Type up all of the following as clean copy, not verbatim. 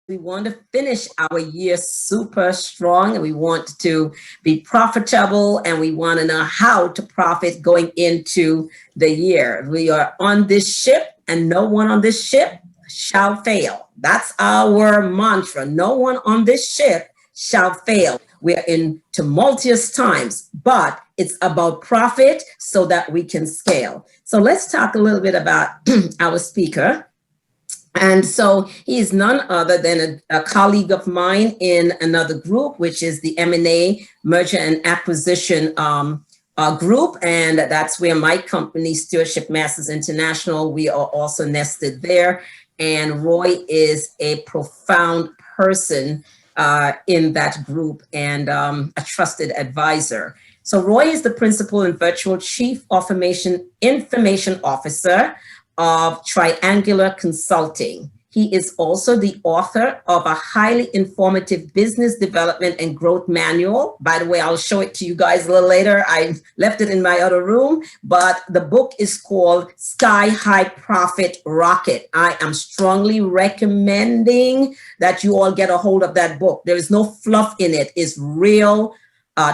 We want to finish our year super strong, and we want to be profitable, and we want to know how to profit going into the year. We are on this ship, and no one on this ship shall fail. That's our mantra. No one on this ship shall fail. We are in tumultuous times, but it's about profit so that we can scale. So let's talk a little bit about our speaker. And so he is none other than a colleague of mine in another group, which is the M&A, Merger and Acquisition group. And that's where my company, Stewardship Masters International, we are also nested there. And Roy is a profound person in that group and a trusted advisor. So Roy is the principal and virtual chief information officer of Triangular Consulting. He is also the author of a highly informative business development and growth manual. By the way, I'll show it to you guys a little later. I left it in my other room, but the book is called Sky High Profit Rocket. I am strongly recommending that you all get a hold of that book. There is no fluff in it. It's real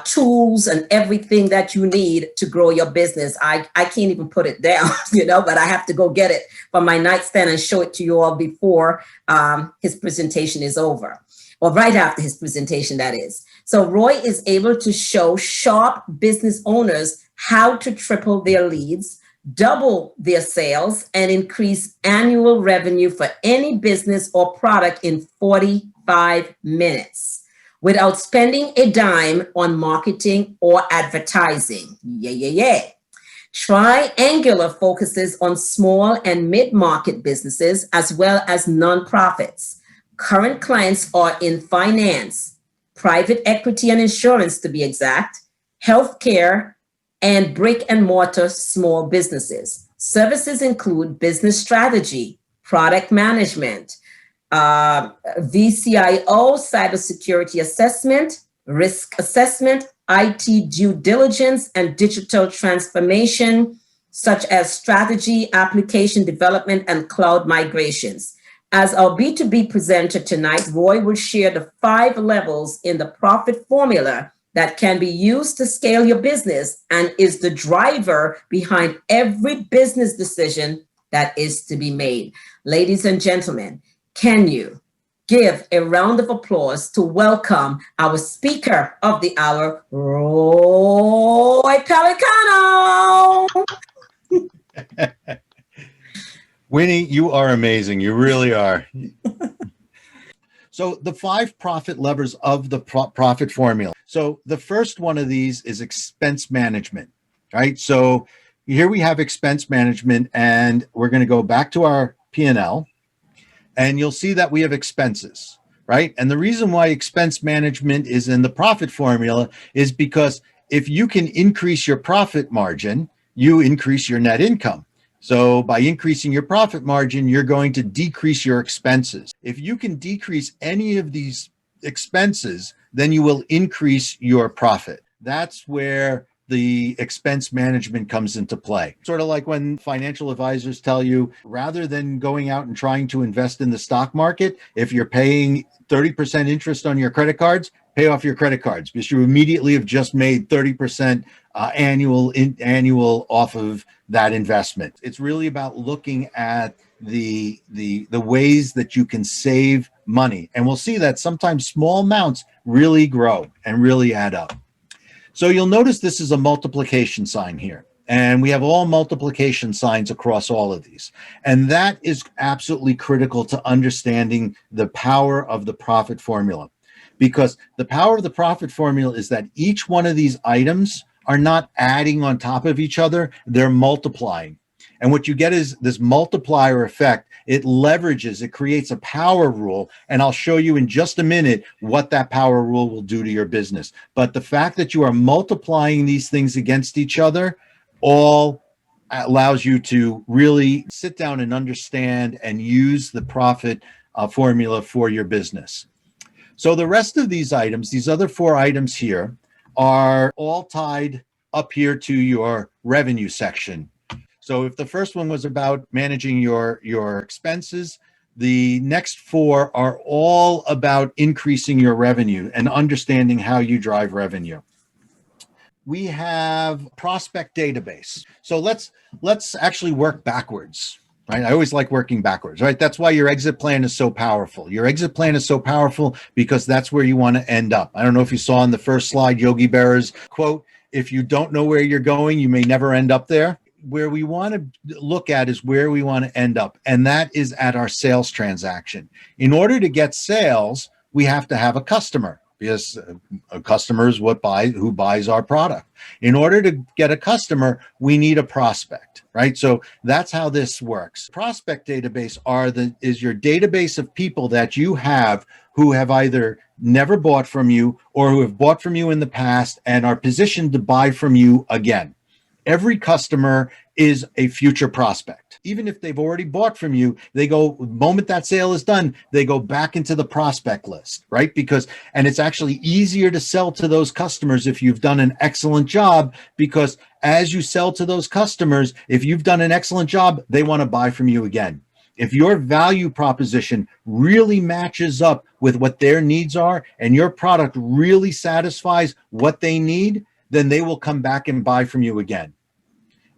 tools and everything that you need to grow your business. I can't even put it down, but I have to go get it from my nightstand and show it to you all before his presentation is over, or right after his presentation, that is. So Roy is able to show sharp business owners how to triple their leads, double their sales, and increase annual revenue for any business or product in 45 minutes. Without spending a dime on marketing or advertising. Yeah. Triangular focuses on small and mid-market businesses as well as nonprofits. Current clients are in finance, private equity and insurance to be exact, healthcare, and brick and mortar small businesses. Services include business strategy, product management, VCIO, cybersecurity assessment, risk assessment, IT due diligence, and digital transformation, such as strategy, application development, and cloud migrations. As our B2B presenter tonight, Roy will share the 5 levels in the profit formula that can be used to scale your business and is the driver behind every business decision that is to be made. Ladies and gentlemen, can you give a round of applause to welcome our speaker of the hour, Roy Pelicano? Winnie, you are amazing. You really are. So the 5 profit levers of the profit formula. So the first one of these is expense management, right? So here we have expense management, and we're going to go back to our P&L. And you'll see that we have expenses, right? And the reason why expense management is in the profit formula is because if you can increase your profit margin, you increase your net income. So by increasing your profit margin, you're going to decrease your expenses. If you can decrease any of these expenses, then you will increase your profit. That's where the expense management comes into play. Sort of like when financial advisors tell you, rather than going out and trying to invest in the stock market, if you're paying 30% interest on your credit cards, pay off your credit cards, because you immediately have just made 30% annual off of that investment. It's really about looking at the ways that you can save money. And we'll see that sometimes small amounts really grow and really add up. So you'll notice this is a multiplication sign here, and we have all multiplication signs across all of these. And that is absolutely critical to understanding the power of the profit formula, because the power of the profit formula is that each one of these items are not adding on top of each other, they're multiplying. And what you get is this multiplier effect. It leverages, it creates a power rule. And I'll show you in just a minute what that power rule will do to your business. But the fact that you are multiplying these things against each other all allows you to really sit down and understand and use the profit formula for your business. So the rest of these items, these other 4 items here, are all tied up here to your revenue section. So if the first one was about managing your expenses, The next four are all about increasing your revenue and understanding how you drive revenue. We have prospect database. So let's actually work backwards. Right? I always like working backwards, right? That's why your exit plan is so powerful. Your exit plan is so powerful because that's where you want to end up. I don't know if you saw on the first slide Yogi Berra's quote, if you don't know where you're going, you may never end up there. Where we want to look at is where we want to end up, and that is at our sales transaction. In order to get sales, we have to have a customer, because a customer is who buys our product. In order to get a customer, we need a prospect, right? So that's how this works. Prospect database is your database of people that you have who have either never bought from you or who have bought from you in the past and are positioned to buy from you again. Every customer is a future prospect. Even if they've already bought from you, they go, the moment that sale is done, they go back into the prospect list, right? And it's actually easier to sell to those customers if you've done an excellent job, because as you sell to those customers, if you've done an excellent job, they want to buy from you again. If your value proposition really matches up with what their needs are and your product really satisfies what they need, then they will come back and buy from you again.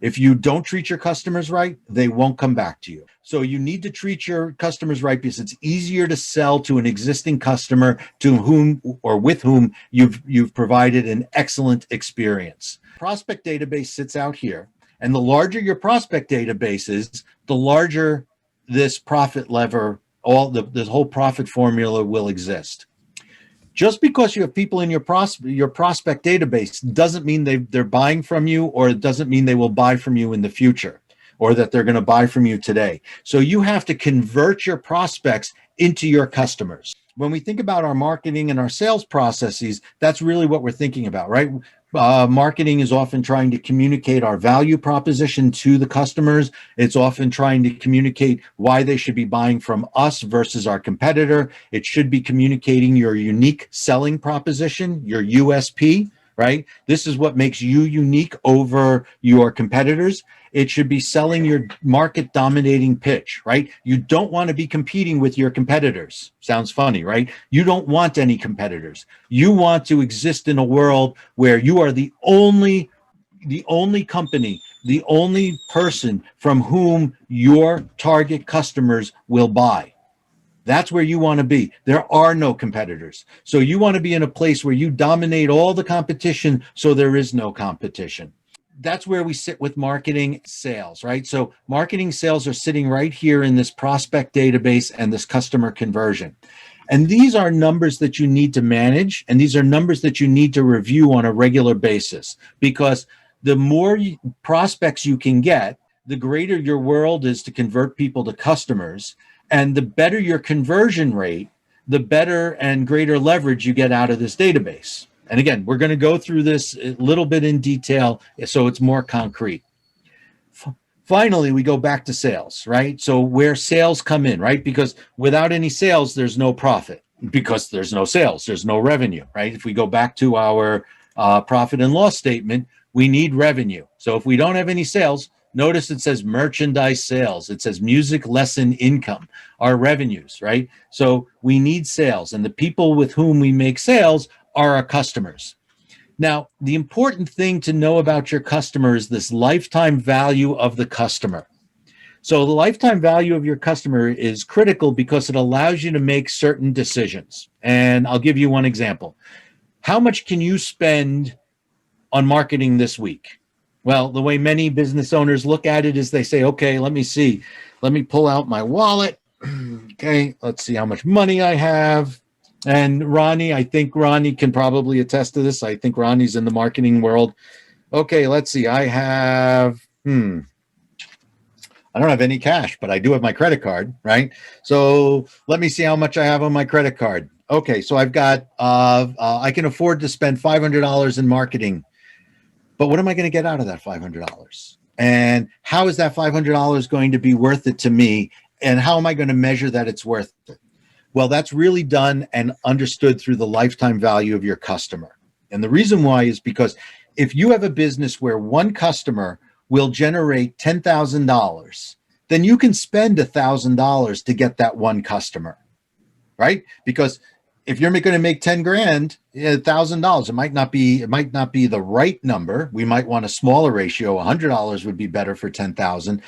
If you don't treat your customers right, they won't come back to you. So you need to treat your customers right, because it's easier to sell to an existing customer to whom or with whom you've provided an excellent experience. Prospect database sits out here, and the larger your prospect database is, the larger this profit lever, this whole profit formula will exist. Just because you have people in your prospect database doesn't mean they're buying from you, or it doesn't mean they will buy from you in the future, or that they're going to buy from you today. So you have to convert your prospects into your customers. When we think about our marketing and our sales processes, that's really what we're thinking about, right? Marketing is often trying to communicate our value proposition to the customers. It's often trying to communicate why they should be buying from us versus our competitor. It should be communicating your unique selling proposition, your USP, right? This is what makes you unique over your competitors. It should be selling your market dominating pitch, right? You don't want to be competing with your competitors. Sounds funny, right? You don't want any competitors. You want to exist in a world where you are the only company, the only person from whom your target customers will buy. That's where you want to be. There are no competitors. So you want to be in a place where you dominate all the competition, so there is no competition. That's where we sit with marketing sales, right? So marketing sales are sitting right here in this prospect database and this customer conversion. And these are numbers that you need to manage, and these are numbers that you need to review on a regular basis, because the more prospects you can get, the greater your world is to convert people to customers. And the better your conversion rate, the better and greater leverage you get out of this database. And again, we're going to go through this a little bit in detail so it's more concrete. Finally, we go back to sales, right? So where sales come in, right? Because without any sales, there's no profit. Because there's no sales, there's no revenue, right? If we go back to our profit and loss statement, we need revenue. So if we don't have any sales, notice it says merchandise sales. It says music lesson income, our revenues, right? So we need sales, and the people with whom we make sales are our customers. Now, the important thing to know about your customer is this lifetime value of the customer. So the lifetime value of your customer is critical because it allows you to make certain decisions. And I'll give you one example. How much can you spend on marketing this week? Well, the way many business owners look at it is they say, okay, let me see. Let me pull out my wallet. Okay, let's see how much money I have. And Ronnie, I think Ronnie can probably attest to this. I think Ronnie's in the marketing world. Okay, let's see. I have, I don't have any cash, but I do have my credit card, right? So let me see how much I have on my credit card. Okay, so I've got, I can afford to spend $500 in marketing. But what am I going to get out of that $500? And how is that $500 going to be worth it to me? And how am I going to measure that it's worth it? Well, that's really done and understood through the lifetime value of your customer. And the reason why is because if you have a business where one customer will generate $10,000 then you can spend $1,000 to get that one customer, right? Because if you're going to make 10 grand, $1,000, it might not be the right number. We might want a smaller ratio. $100 would be better for 10,000,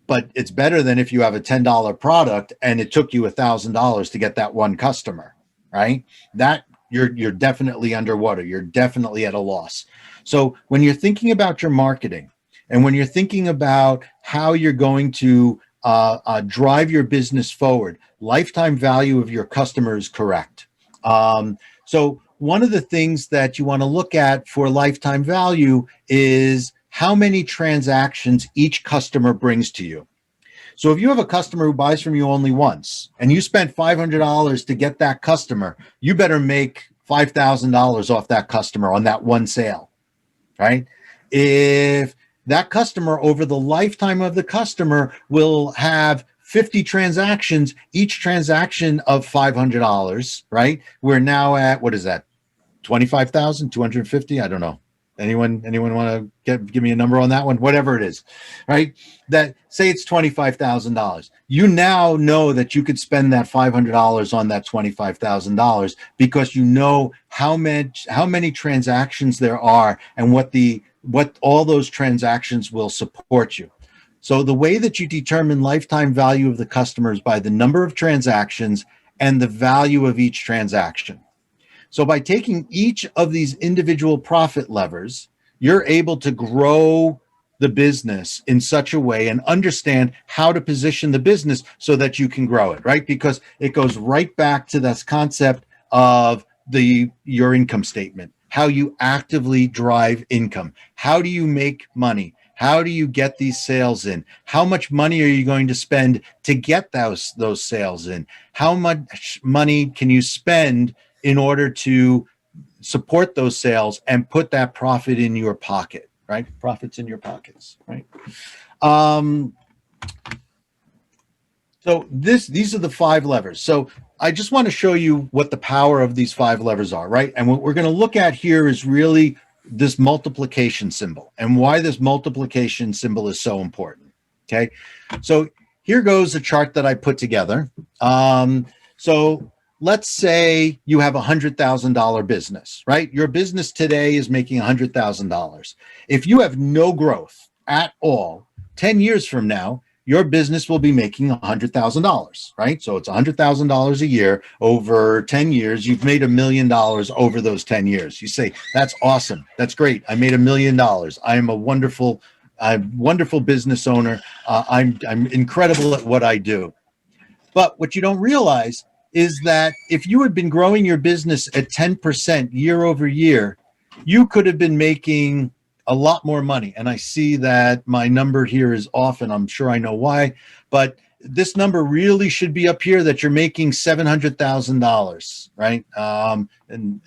but it's better than if you have a $10 product and it took you $1,000 to get that one customer, right? That you're definitely underwater. You're definitely at a loss. So when you're thinking about your marketing and when you're thinking about how you're going to drive your business forward, lifetime value of your customer is correct. So one of the things that you want to look at for lifetime value is how many transactions each customer brings to you. So if you have a customer who buys from you only once and you spent $500 to get that customer, you better make $5,000 off that customer on that one sale, right? If that customer over the lifetime of the customer will have 50 transactions, each transaction of $500, right? We're now at, what is that? 25,000, 250? I don't know. Anyone want to give me a number on that one? Whatever it is, right? That say it's $25,000. You now know that you could spend that $500 on that $25,000 because you know how many transactions there are and what all those transactions will support you. So the way that you determine lifetime value of the customer is by the number of transactions and the value of each transaction. So by taking each of these individual profit levers, you're able to grow the business in such a way and understand how to position the business so that you can grow it, right? Because it goes right back to this concept of your income statement, how you actively drive income. How do you make money? How do you get these sales in? How much money are you going to spend to get those sales in? How much money can you spend in order to support those sales and put that profit in your pocket, right? Profits in your pockets, right? So these are the 5 levers. So I just want to show you what the power of these 5 levers are, right? And what we're going to look at here is really this multiplication symbol and why this multiplication symbol is so important, okay? So here goes a chart that I put together. So let's say you have a $100,000 business, right? Your business today is making $100,000. If you have no growth at all, 10 years from now, your business will be making $100,000, right? So it's $100,000 a year over 10 years. You've made $1 million over those 10 years. You say, that's awesome. That's great. I made $1 million. I am a wonderful business owner. I'm incredible at what I do. But what you don't realize is that if you had been growing your business at 10% year over year, you could have been making a lot more money. And I see that my number here is off, and I'm sure I know why, but this number really should be up here, that you're making $700,000, right? And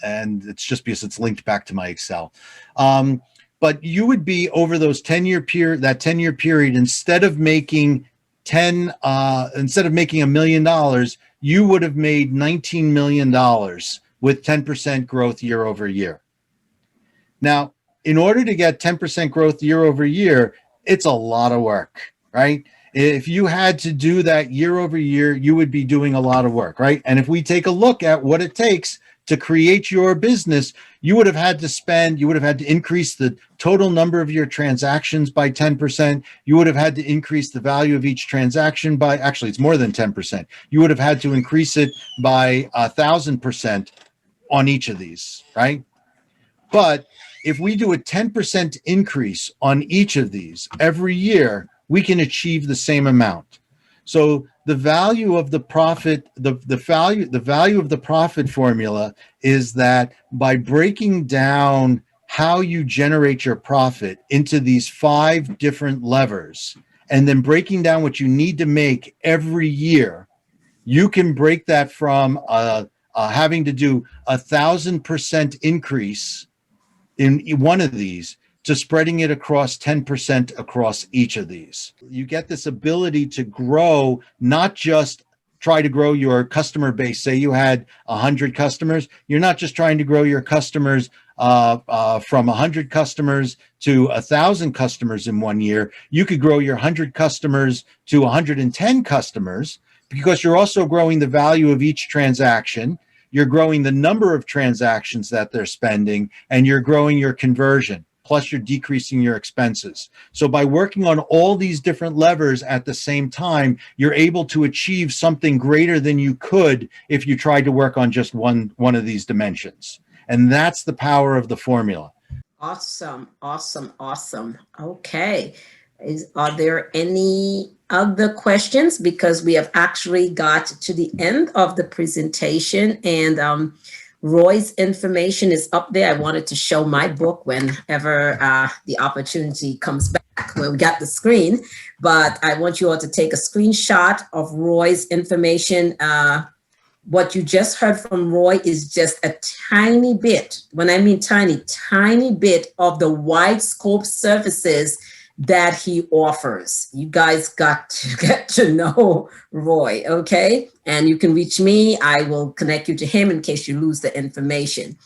it's just because it's linked back to my Excel. But you would be over those 10-year period, instead of making $1 million, you would have made $19 million with 10% growth year over year. Now, in order to get 10% growth year over year, it's a lot of work, right? If you had to do that year over year, you would be doing a lot of work, right? And if we take a look at what it takes to create your business, you would have had to increase the total number of your transactions by 10%. You would have had to increase the value of each transaction by, actually, it's more than 10%. You would have had to increase it by 1,000% on each of these, right? But if we do a 10% increase on each of these every year, we can achieve the same amount. So the value of the profit, the value of the profit formula is that by breaking down how you generate your profit into these 5 different levers, and then breaking down what you need to make every year, you can break that from having to do 1,000% increase in one of these to spreading it across 10% across each of these. You get this ability to grow, not just try to grow your customer base. Say you had 100 customers. You're not just trying to grow your customers from 100 customers to 1,000 customers in 1 year. You could grow your 100 customers to 110 customers because you're also growing the value of each transaction. You're growing the number of transactions that they're spending, and you're growing your conversion. Plus, you're decreasing your expenses. So by working on all these different levers at the same time, you're able to achieve something greater than you could if you tried to work on just one of these dimensions. And that's the power of the formula. Awesome, awesome, awesome. Okay. Are there any other questions? Because we have actually got to the end of the presentation, and Roy's information is up there. I wanted to show my book whenever the opportunity comes back when we got the screen, but I want you all to take a screenshot of Roy's information. What you just heard from Roy is just a tiny bit, when I mean tiny, tiny bit of the wide scope services that he offers. You guys got to get to know Roy, okay? And you can reach me. I will connect you to him in case you lose the information.